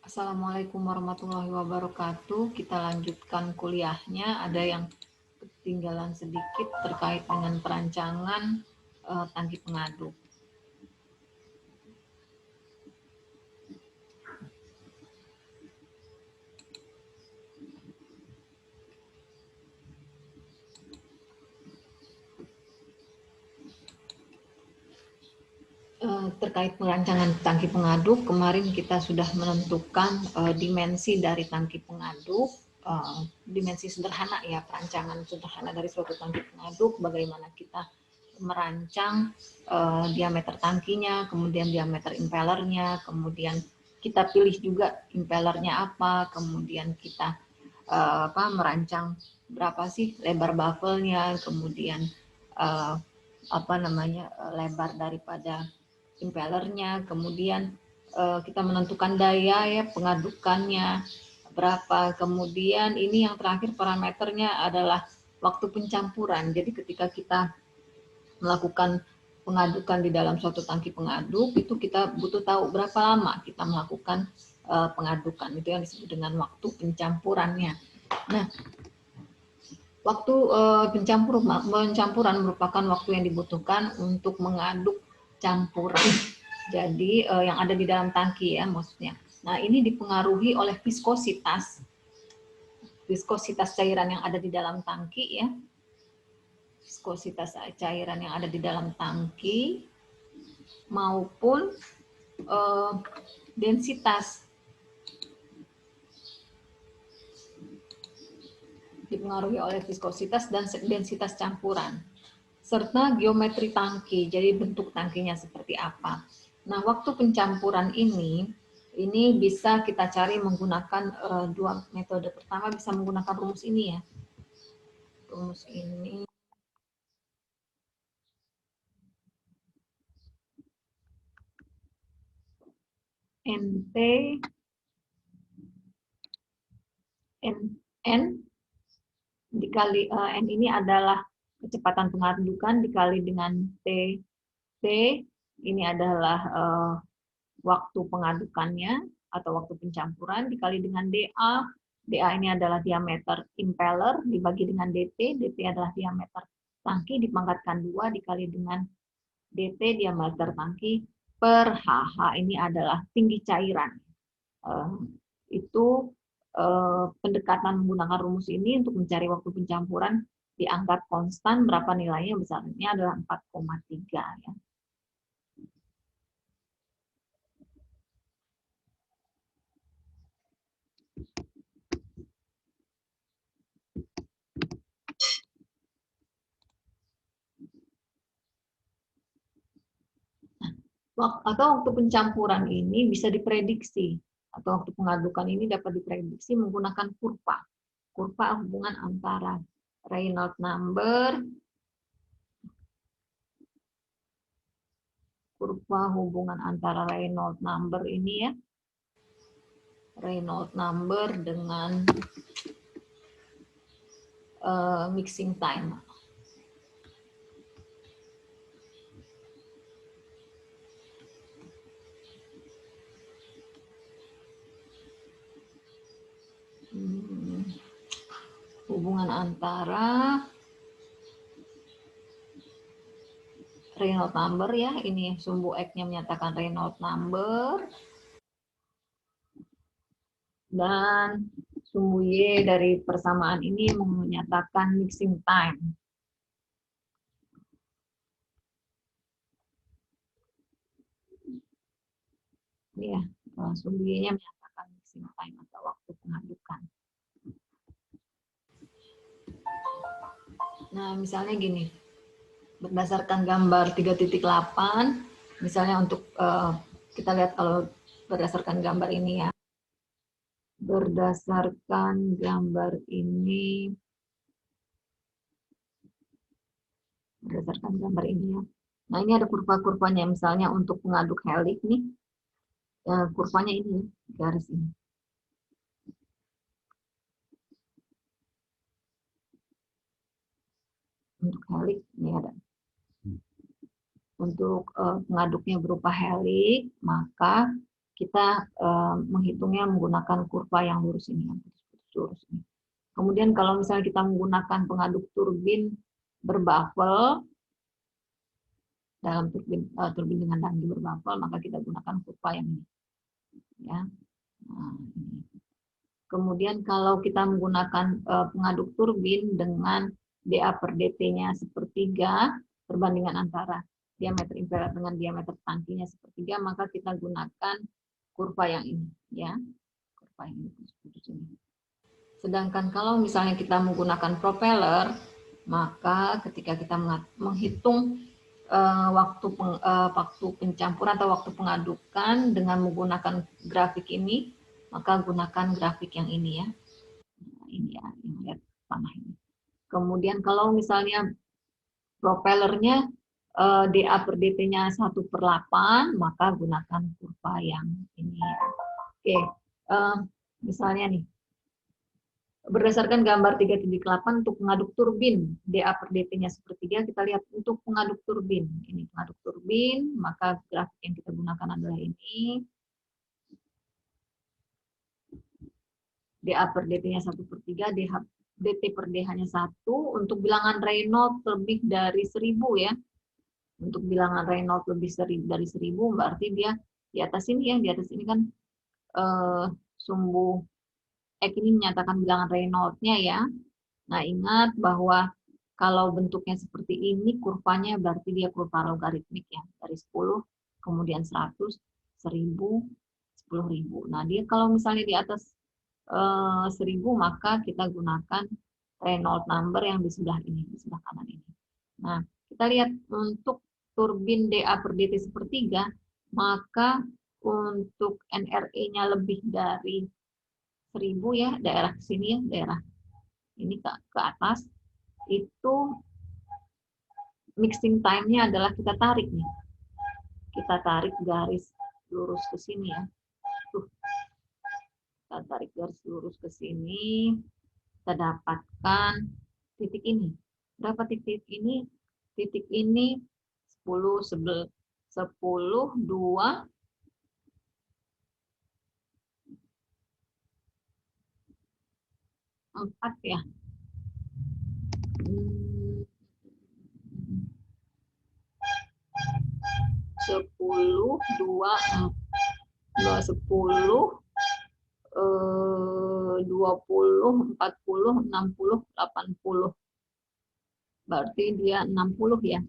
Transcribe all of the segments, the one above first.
Assalamualaikum warahmatullahi wabarakatuh. Kita lanjutkan kuliahnya. Ada yang ketinggalan sedikit terkait dengan perancangan tangki pengaduk. Terkait perancangan tangki pengaduk, kemarin kita sudah menentukan dimensi dari tangki pengaduk, dimensi sederhana ya, perancangan sederhana dari suatu tangki pengaduk, bagaimana kita merancang diameter tangkinya, kemudian diameter impellernya, kemudian kita pilih juga impellernya apa, kemudian kita merancang berapa sih lebar baffle-nya, kemudian lebar daripada impellernya, kemudian kita menentukan daya ya pengadukannya berapa, kemudian ini yang terakhir parameternya adalah waktu pencampuran. Jadi ketika kita melakukan pengadukan di dalam suatu tangki pengaduk, itu kita butuh tahu berapa lama kita melakukan pengadukan, itu yang disebut dengan waktu pencampurannya. Nah, waktu pencampuran merupakan waktu yang dibutuhkan untuk mengaduk campuran. Jadi yang ada di dalam tangki ya maksudnya. Nah, ini dipengaruhi oleh viskositas cairan yang ada di dalam tangki ya. Viskositas cairan yang ada di dalam tangki maupun densitas, dipengaruhi oleh viskositas dan densitas campuran, serta geometri tangki, jadi bentuk tangkinya seperti apa. Nah, waktu pencampuran ini bisa kita cari menggunakan dua metode. Pertama bisa menggunakan rumus ini ya. Rumus ini. NT N dikali N ini adalah kecepatan pengadukan dikali dengan T. T ini adalah waktu pengadukannya atau waktu pencampuran dikali dengan DA. DA ini adalah diameter impeller dibagi dengan DT. DT adalah diameter tangki dipangkatkan 2 dikali dengan DT diameter tangki per HH ini adalah tinggi cairan. Itu pendekatan menggunakan rumus ini untuk mencari waktu pencampuran dianggap konstan, berapa nilainya, besarnya adalah 4,3 ya. Atau waktu pencampuran ini bisa diprediksi, atau waktu pengadukan ini dapat diprediksi menggunakan kurva. Kurva hubungan antara Reynolds number, kurva hubungan antara Reynolds number ini ya, Reynolds number dengan mixing time. Hubungan antara Reynolds number ya, ini sumbu X-nya menyatakan Reynolds number, dan sumbu Y dari persamaan ini menyatakan mixing time. Ini ya, sumbu Y-nya menyatakan mixing time atau waktu pengadukan. Nah, misalnya gini, berdasarkan gambar 3.8, misalnya untuk kita lihat kalau berdasarkan gambar ini ya, berdasarkan gambar ini, ya. Nah, ini ada kurva-kurvanya, misalnya untuk pengaduk helix nih, kurvanya ini, garis ini. Untuk helix, ini ada. Untuk pengaduknya berupa helix, maka kita menghitungnya menggunakan kurva yang lurus ini, yang lurus ini. Kemudian kalau misalnya kita menggunakan pengaduk turbin berbafel, dalam turbin dengan tangki berbafel, maka kita gunakan kurva yang ini. Ya. Nah, ini. Kemudian kalau kita menggunakan pengaduk turbin dengan dA per dt-nya sepertiga, perbandingan antara diameter impeller dengan diameter tangkinya sepertiga, maka kita gunakan kurva yang ini, ya, kurva yang ini. Sedangkan kalau misalnya kita menggunakan propeller, maka ketika kita menghitung waktu pencampuran atau waktu pengadukan dengan menggunakan grafik ini, maka gunakan grafik yang ini ya. Nah, ini ya, yang lihat panah ini. Kemudian kalau misalnya propellernya dA per dt-nya 1/8, maka gunakan kurva yang ini ya. Oke, misalnya nih, berdasarkan gambar 3.8 untuk pengaduk turbin, dA per dt-nya sepertiga, kita lihat untuk pengaduk turbin. Ini pengaduk turbin, maka grafik yang kita gunakan adalah ini. dA per dt-nya 1/3, dt per dh-nya 1. Untuk bilangan Reynolds lebih dari 1000 ya. Untuk bilangan Reynolds lebih dari 1000, berarti dia di atas ini ya. Di atas ini kan sumbu ini menyatakan bilangan Reynolds-nya ya. Nah, ingat bahwa kalau bentuknya seperti ini, kurvanya berarti dia kurva logaritmik ya. Dari 10, kemudian 100, 1000, 10.000. Nah, dia kalau misalnya di atas 1000, maka kita gunakan Reynolds number yang di sebelah ini, di sebelah kanan ini. Nah, kita lihat untuk turbin dA per dt sepertiga, maka untuk NRE-nya lebih dari 1000 ya, daerah sini ya, daerah ini ke atas, itu mixing time-nya adalah kita tarik nih. Kita tarik garis lurus ke sini ya. Tuh. Kita tarik garis lurus ke sini, kita dapatkan titik ini. Berapa titik ini? Titik ini 10, 11, 10, 2, 4 ya. 10, 2, 10, 20, 40, 60, 80. Berarti dia 60 ya.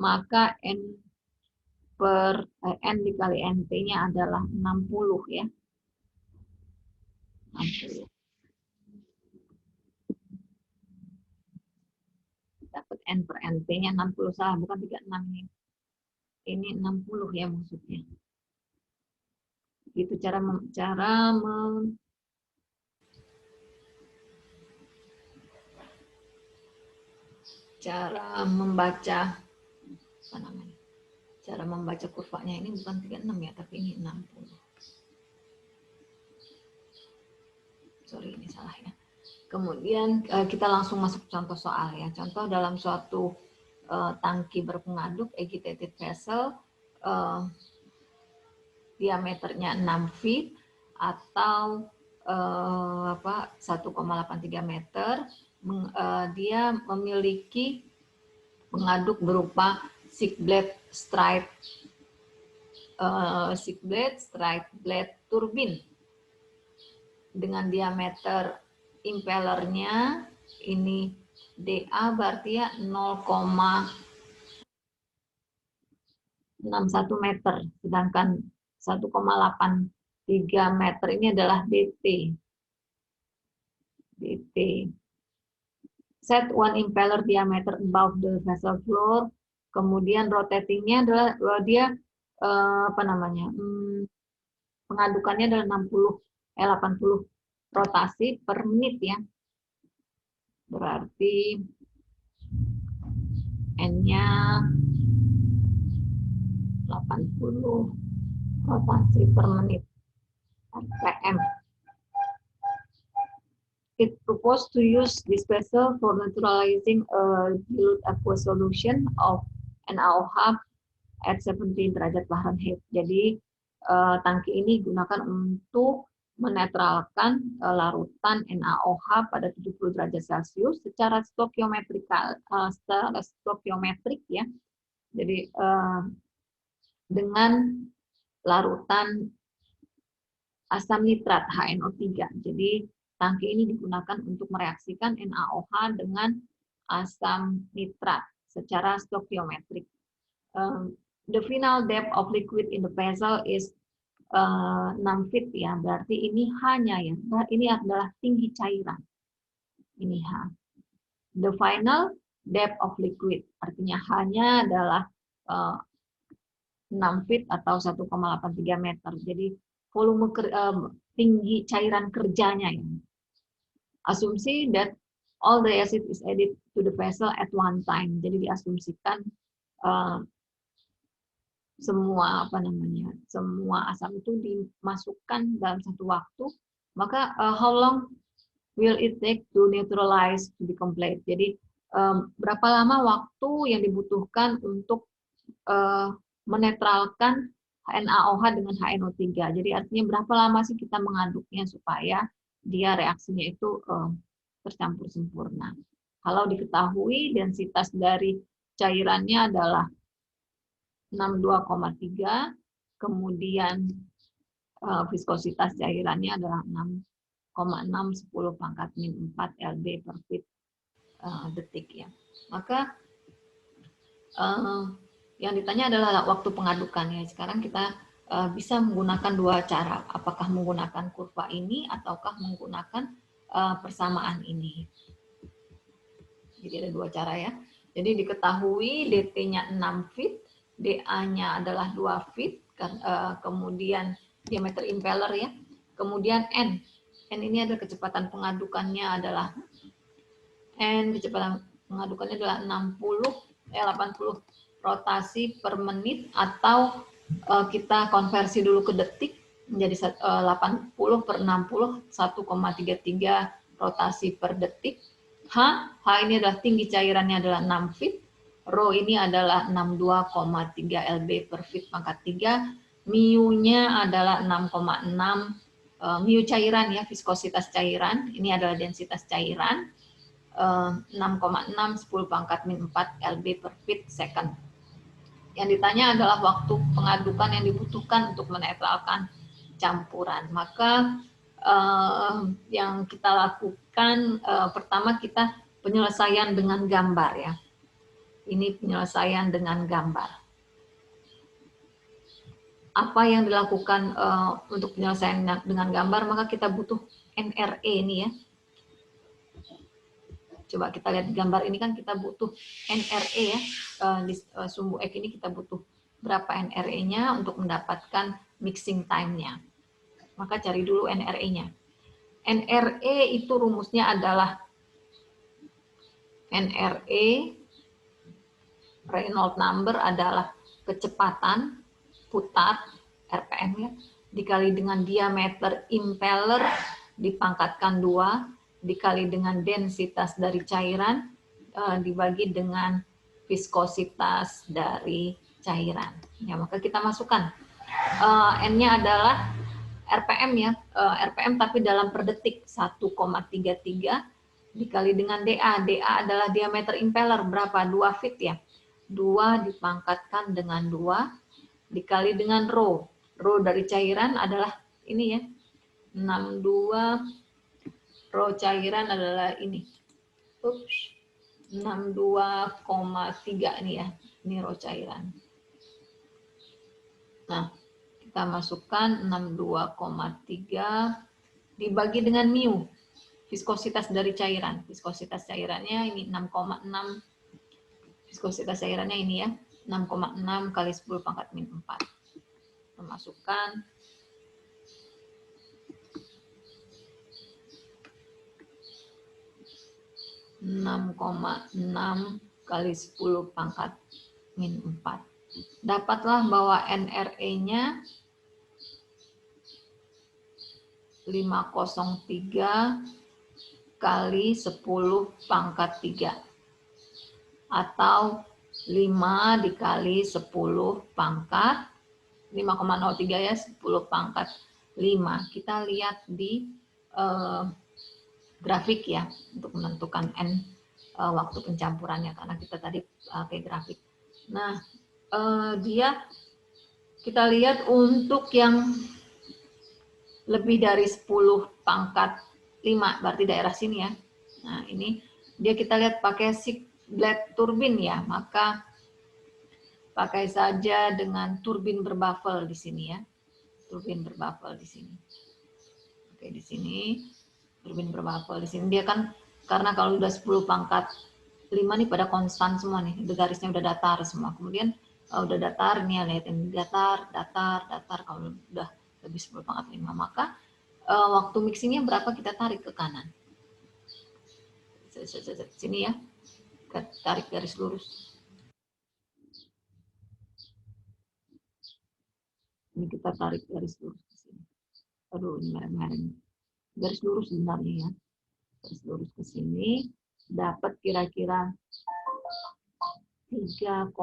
Maka N dikali NT-nya adalah 60 ya. 60. Dapat N per NT-nya 60, salah, bukan 36 ini. Ini 60 ya maksudnya. Itu cara membaca apa namanya? Cara membaca kurvanya ini bukan 36 ya, tapi ini 60. Sorry, ini salah ya. Kemudian kita langsung masuk contoh soal ya. Contoh dalam suatu tangki berpengaduk agitated vessel, diameternya 6 feet atau 1,83 meter. Dia memiliki pengaduk berupa stick blade straight blade turbin dengan diameter impellernya ini dA berarti ya 0,61 meter, sedangkan 1,83 meter ini adalah dt. Set one impeller diameter above the vessel floor. Kemudian rotatingnya adalah dia pengadukannya adalah 80 rotasi per menit ya. Berarti N-nya 80 rotasi per menit RPM. It proposed to use this vessel for naturalizing a dilute aqueous solution of NaOH at 17 derajat Fahrenheit. Jadi tangki ini digunakan untuk menetralkan larutan NaOH pada 70 derajat Celcius secara stokiometrik ya. Jadi dengan larutan asam nitrat HNO3. Jadi tangki ini digunakan untuk mereaksikan NaOH dengan asam nitrat secara stokiometrik. The final depth of liquid in the vessel is 6 feet ya, berarti ini hanya ya, ini adalah tinggi cairan. Ini H. The final depth of liquid artinya hanya adalah 6 feet atau 1,83 meter. Jadi volume tinggi cairan kerjanya ya. Asumsi that all the acid is added to the vessel at one time. Jadi diasumsikan semua semua asam itu dimasukkan dalam satu waktu, maka how long will it take to neutralize to be complete? Jadi berapa lama waktu yang dibutuhkan untuk menetralkan NaOH dengan HNO3. Jadi artinya berapa lama sih kita mengaduknya supaya dia reaksinya itu tercampur sempurna. Kalau diketahui densitas dari cairannya adalah 62,3, kemudian viskositas cairannya adalah 6,6 10 pangkat min 4 lb per feet detik ya. Maka yang ditanya adalah waktu pengadukannya. Sekarang kita bisa menggunakan dua cara, apakah menggunakan kurva ini ataukah menggunakan persamaan ini. Jadi ada dua cara ya. Jadi diketahui dt-nya 6 feet, dA-nya adalah 2 feet, kemudian diameter impeller ya. Kemudian N ini adalah kecepatan pengadukannya adalah kecepatan pengadukannya adalah 80 rotasi per menit, atau kita konversi dulu ke detik menjadi 80 per 60 1,33 rotasi per detik. H ini adalah tinggi cairannya adalah 6 feet. Rho ini adalah 62,3 lb per feet pangkat 3. Mu-nya adalah 6,6 mu cairan ya, viskositas cairan. Ini adalah densitas cairan. 6,6 10 pangkat min 4 lb per feet second. Yang ditanya adalah waktu pengadukan yang dibutuhkan untuk menetralkan campuran. Maka yang kita lakukan pertama kita penyelesaian dengan gambar ya. Ini penyelesaian dengan gambar. Apa yang dilakukan untuk penyelesaian dengan gambar? Maka kita butuh NRE ini ya. Coba kita lihat gambar ini kan kita butuh NRE ya. Di sumbu X ini kita butuh berapa NRE-nya untuk mendapatkan mixing time-nya. Maka cari dulu NRE-nya. NRE itu rumusnya adalah NRE Reynolds number adalah kecepatan putar RPM ya, dikali dengan diameter impeller dipangkatkan 2 dikali dengan densitas dari cairan dibagi dengan viskositas dari cairan. Ya, maka kita masukkan N-nya adalah RPM ya, RPM tapi dalam per detik 1,33 dikali dengan dA. dA adalah diameter impeller berapa? 2 feet ya. 2 dipangkatkan dengan 2 dikali dengan rho. Rho dari cairan adalah ini ya. 62 rho cairan adalah ini. 62,3 nih ya. Ini rho cairan. Nah, kita masukkan 62,3 dibagi dengan mu. Viskositas dari cairan. Viskositas cairannya ini 6,6. Viskositas cairannya ini ya. 6,6 kali 10 pangkat min 4. Masukkan 6,6 kali 10 pangkat min 4. Dapatlah bahwa NRE-nya 503 kali 10 pangkat 3. Atau 5 dikali 10 pangkat 5,03 ya, 10 pangkat 5. Kita lihat di grafik ya, untuk menentukan N waktu pencampurannya, karena kita tadi pakai grafik. Nah, kita lihat untuk yang lebih dari 10 pangkat 5, berarti daerah sini ya. Nah, ini dia kita lihat pakai blade turbin ya, maka pakai saja dengan turbin berbaffle di sini ya. Turbin berbaffle di sini. Oke, di sini turbin berbaffle di sini dia kan, karena kalau udah 10 pangkat 5 nih pada konstan semua nih, garisnya udah datar semua. Kemudian udah datar nih, lihatin datar, datar, datar. Kalau udah lebih 10 pangkat 5, maka waktu mixingnya berapa kita tarik ke kanan. Sini ya, kita tarik garis lurus. Ini kita tarik garis lurus ke sini. Aduh, ini mereng-mereng. Garis lurus sebenarnya ya. Garis lurus ke sini, dapat kira-kira 3,6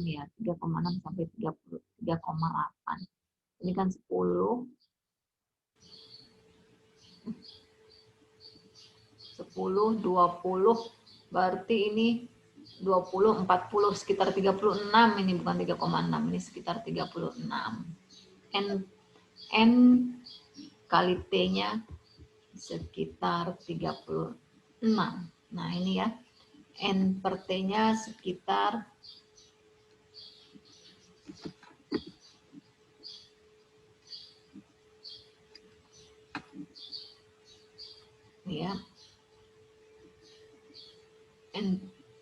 ya, 3,6 sampai 3,8. Ini kan 10, 20, berarti ini 20, 40, sekitar 36, ini bukan 3,6, ini sekitar 36. N kali T-nya sekitar 36. Nah, ini ya. N per T-nya sekitar ya.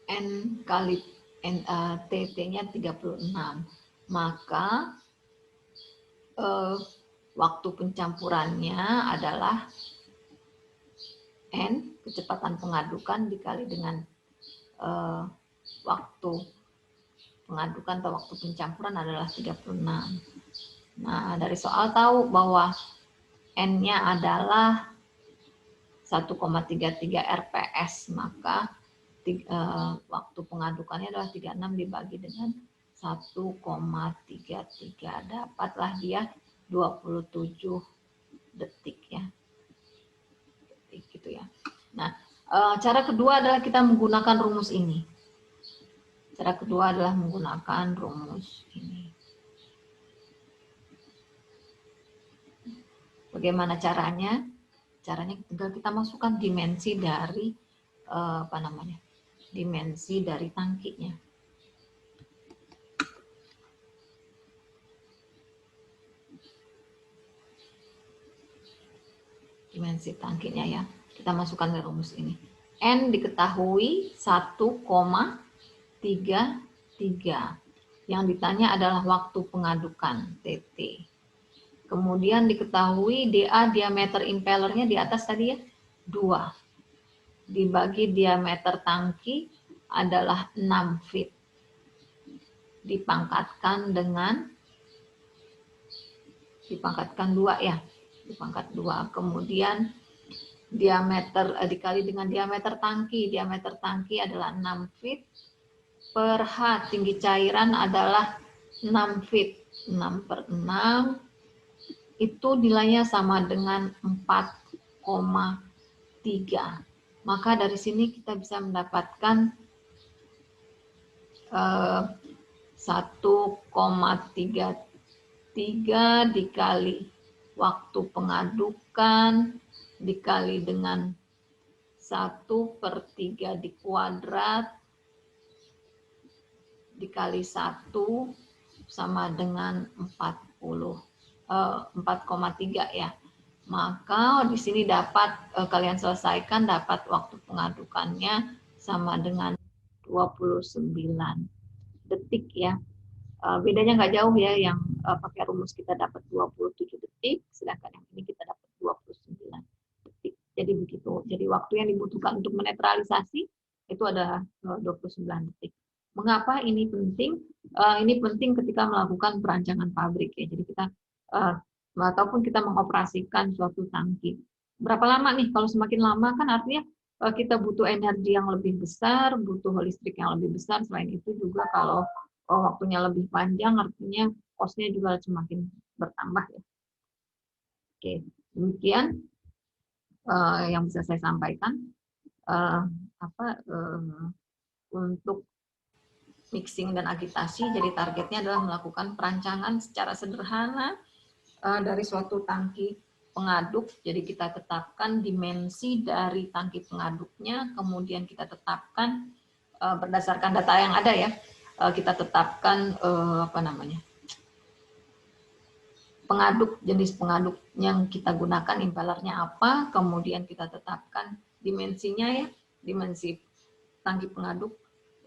N kali TT-nya 36. Maka waktu pencampurannya adalah N, kecepatan pengadukan, dikali dengan waktu pengadukan atau waktu pencampuran adalah 36. Nah, dari soal tahu bahwa N-nya adalah 1,33 RPS, maka waktu pengadukannya adalah 36 dibagi dengan 1,33. Dapatlah dia 27 detik ya. Gitu ya. Nah, cara kedua adalah kita menggunakan rumus ini. Cara kedua adalah menggunakan rumus ini. Bagaimana caranya? Caranya tinggal kita masukkan dimensi dari dimensi dari tangkinya. Dimensi tangkinya ya. Kita masukkan ke rumus ini. N diketahui 1,33. Yang ditanya adalah waktu pengadukan TT. Kemudian diketahui DA diameter impellernya di atas tadi ya 2. Dibagi diameter tangki adalah 6 feet. Dipangkatkan 2 ya. Dipangkat 2. Kemudian diameter dikali dengan diameter tangki. Diameter tangki adalah 6 feet per H. Tinggi cairan adalah 6 feet. 6 per 6 itu nilainya sama dengan 4,3. Maka dari sini kita bisa mendapatkan 1,33 dikali waktu pengadukan dikali dengan 1/3 dikuadrat dikali 1 sama dengan 4,3 ya. Maka di sini dapat kalian selesaikan, dapat waktu pengadukannya sama dengan 29 detik ya. Bedanya nggak jauh ya, yang pakai rumus kita dapat 27 detik, sedangkan yang ini kita dapat 29 detik. Jadi begitu. Jadi waktu yang dibutuhkan untuk menetralisasi itu ada 29 detik. Mengapa ini penting? Ini penting ketika melakukan perancangan pabrik ya. Jadi kita ataupun kita mengoperasikan suatu tangki. Berapa lama nih? Kalau semakin lama kan artinya kita butuh energi yang lebih besar, butuh listrik yang lebih besar. Selain itu juga kalau waktunya lebih panjang artinya cost-nya juga semakin bertambah ya. Oke, demikian yang bisa saya sampaikan. Untuk mixing dan agitasi, jadi targetnya adalah melakukan perancangan secara sederhana dari suatu tangki pengaduk. Jadi kita tetapkan dimensi dari tangki pengaduknya, kemudian kita tetapkan berdasarkan data yang ada ya, kita tetapkan pengaduk, jenis pengaduk yang kita gunakan, impellernya apa, kemudian kita tetapkan dimensinya ya, dimensi tangki pengaduk,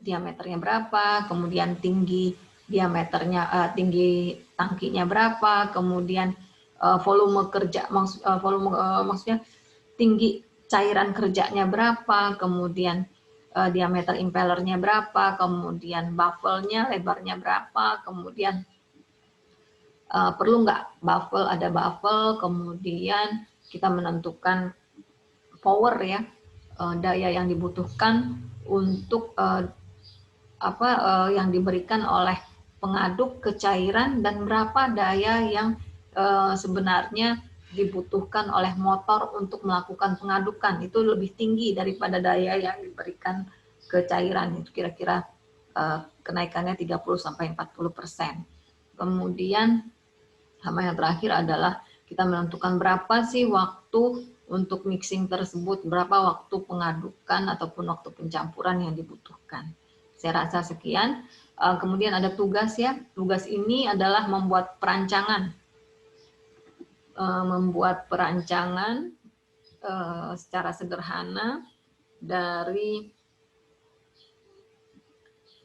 diameternya berapa, kemudian tinggi diameternya, tinggi tangkinya berapa, kemudian volume kerja, maksudnya tinggi cairan kerjanya berapa, kemudian diameter impellernya berapa, kemudian baffle-nya lebarnya berapa, kemudian perlu nggak baffle, ada baffle, kemudian kita menentukan power ya, daya yang dibutuhkan untuk yang diberikan oleh pengaduk ke cairan, dan berapa daya yang sebenarnya dibutuhkan oleh motor untuk melakukan pengadukan. Itu lebih tinggi daripada daya yang diberikan ke cairan, itu kira-kira kenaikannya 30-40%. Kemudian sama yang terakhir adalah kita menentukan berapa sih waktu untuk mixing tersebut, berapa waktu pengadukan ataupun waktu pencampuran yang dibutuhkan. Saya rasa sekian. Kemudian ada tugas ya. Tugas ini adalah membuat perancangan. Secara sederhana dari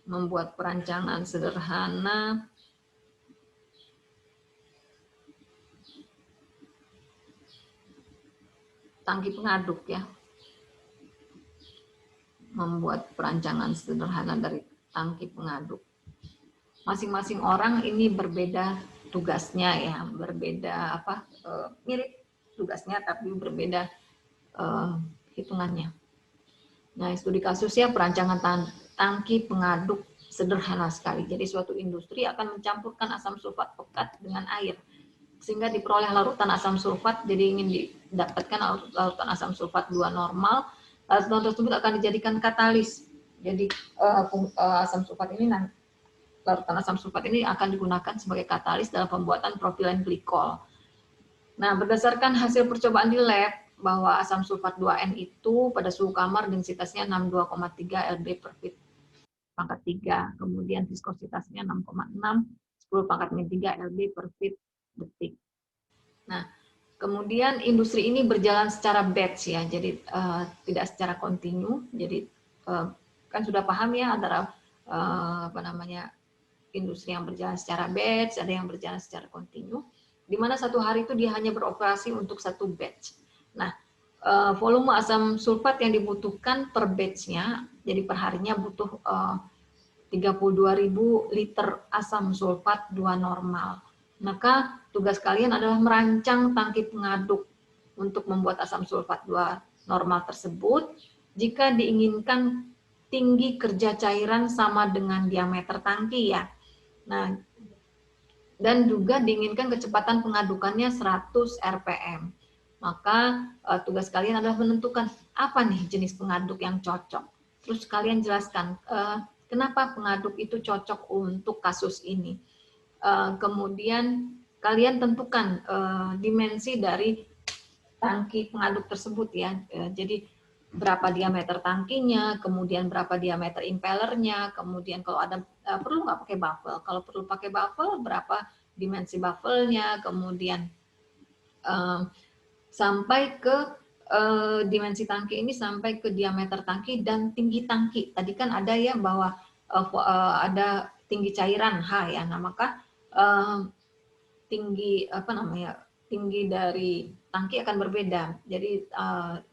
membuat perancangan sederhana tangki pengaduk ya, membuat perancangan sederhana dari tangki pengaduk. Masing-masing orang ini berbeda tugasnya ya, berbeda mirip tugasnya tapi berbeda hitungannya. Nah, studi kasusnya perancangan tangki pengaduk sederhana sekali. Jadi suatu industri akan mencampurkan asam sulfat pekat dengan air sehingga diperoleh larutan asam sulfat. Jadi ingin didapatkan larutan asam sulfat 2 normal. Larutan tersebut akan dijadikan katalis. Jadi larutan asam sulfat ini akan digunakan sebagai katalis dalam pembuatan propilen glikol. Nah, berdasarkan hasil percobaan di lab bahwa asam sulfat 2N itu pada suhu kamar densitasnya 62,3 lb per feet pangkat 3, kemudian viskositasnya 6,6 10 pangkat min 3 lb per feet detik. Nah, kemudian industri ini berjalan secara batch ya, jadi tidak secara kontinu. Jadi kan sudah paham ya antara industri yang berjalan secara batch, ada yang berjalan secara kontinu, di mana satu hari itu dia hanya beroperasi untuk satu batch. Nah, volume asam sulfat yang dibutuhkan per batch-nya, jadi per harinya butuh 32.000 liter asam sulfat 2 normal. Maka tugas kalian adalah merancang tangki pengaduk untuk membuat asam sulfat 2 normal tersebut. Jika diinginkan tinggi kerja cairan sama dengan diameter tangki ya. Nah, dan juga diinginkan kecepatan pengadukannya 100 rpm. Maka tugas kalian adalah menentukan apa nih jenis pengaduk yang cocok. Terus kalian jelaskan kenapa pengaduk itu cocok untuk kasus ini. Kemudian kalian tentukan dimensi dari tangki pengaduk tersebut ya. Jadi berapa diameter tangkinya, kemudian berapa diameter impellernya, kemudian kalau ada perlu nggak pakai baffle, kalau perlu pakai baffle berapa dimensi baffle-nya, kemudian sampai ke dimensi tangki ini sampai ke diameter tangki dan tinggi tangki. Tadi kan ada ya bahwa ada tinggi cairan H ya, nah maka tinggi tinggi dari tangki akan berbeda. Jadi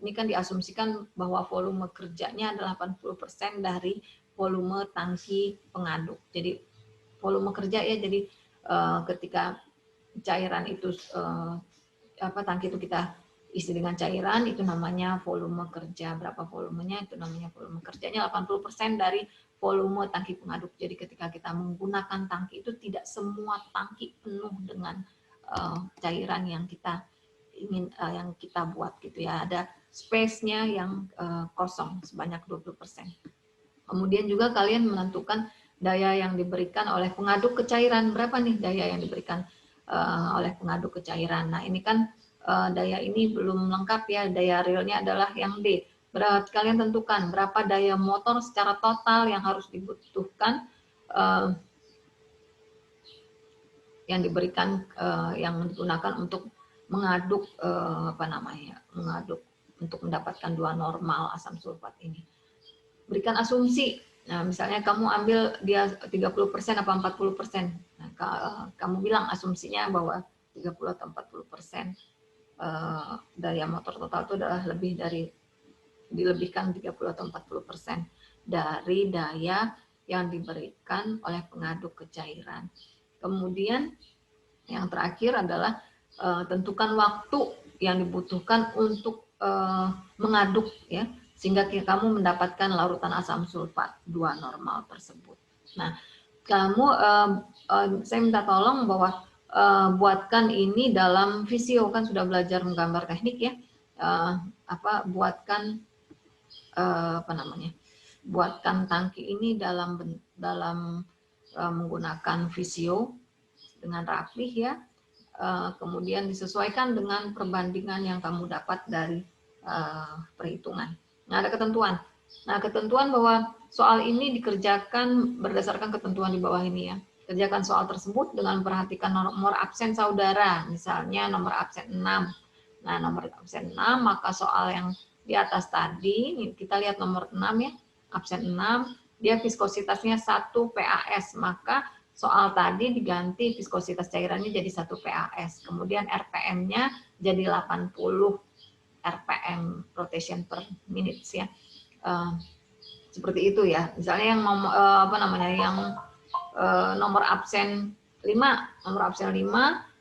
ini kan diasumsikan bahwa volume kerjanya adalah 80% dari volume tangki pengaduk. Jadi volume kerja ya, jadi ketika cairan itu tangki itu kita isi dengan cairan itu namanya volume kerja. Berapa volumenya itu namanya volume kerjanya 80% dari volume tangki pengaduk. Jadi ketika kita menggunakan tangki itu tidak semua tangki penuh dengan cairan yang kita ingin yang kita buat gitu ya. Ada space-nya yang kosong sebanyak 20%. Kemudian juga kalian menentukan daya yang diberikan oleh pengaduk ke cairan. Berapa nih daya yang diberikan oleh pengaduk ke cairan. Nah, ini kan daya ini belum lengkap ya, daya realnya adalah yang D. Kalian tentukan berapa daya motor secara total yang harus dibutuhkan, yang diberikan, yang digunakan untuk mengaduk, mengaduk untuk mendapatkan 2 normal asam sulfat ini. Berikan asumsi. Nah, misalnya kamu ambil dia 30% apa 40%. Nah, kamu bilang asumsinya bahwa 30 atau 40% daya motor total itu adalah dilebihkan 30 atau 40% dari daya yang diberikan oleh pengaduk ke cairan. Kemudian yang terakhir adalah tentukan waktu yang dibutuhkan untuk mengaduk ya, sehingga kamu mendapatkan larutan asam sulfat 2 normal tersebut. Nah, kamu saya minta tolong bahwa buatkan ini dalam visio, kan sudah belajar menggambar teknik ya, buatkan tangki ini dalam menggunakan visio dengan rapih ya, kemudian disesuaikan dengan perbandingan yang kamu dapat dari perhitungan. Nah, ada ketentuan. Nah, ketentuan bahwa soal ini dikerjakan berdasarkan ketentuan di bawah ini ya. Kerjakan soal tersebut dengan memperhatikan nomor absen saudara, misalnya nomor absen 6. Nah, nomor absen 6, maka soal yang di atas tadi, kita lihat nomor 6 ya, absen 6, dia viskositasnya 1 PAS, maka soal tadi diganti viskositas cairannya jadi 1 PAS, kemudian RPM-nya jadi 80 RPM, rotation per minute ya. Seperti itu ya. Misalnya yang nomor absen 5,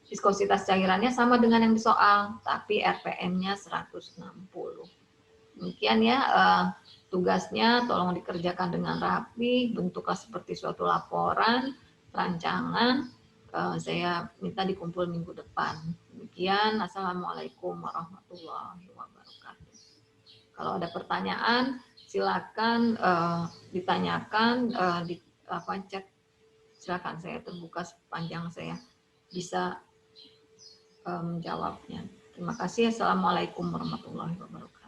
viskositas cairannya sama dengan yang di soal, tapi RPM-nya 160. Demikian ya tugasnya, tolong dikerjakan dengan rapi, bentuklah seperti suatu laporan, rancangan. Saya minta dikumpul minggu depan. Demikian, Assalamualaikum warahmatullahi wabarakatuh. Kalau ada pertanyaan, silakan ditanyakan di chat. Silakan, saya terbuka sepanjang saya bisa menjawabnya. Terima kasih. Assalamualaikum warahmatullahi wabarakatuh.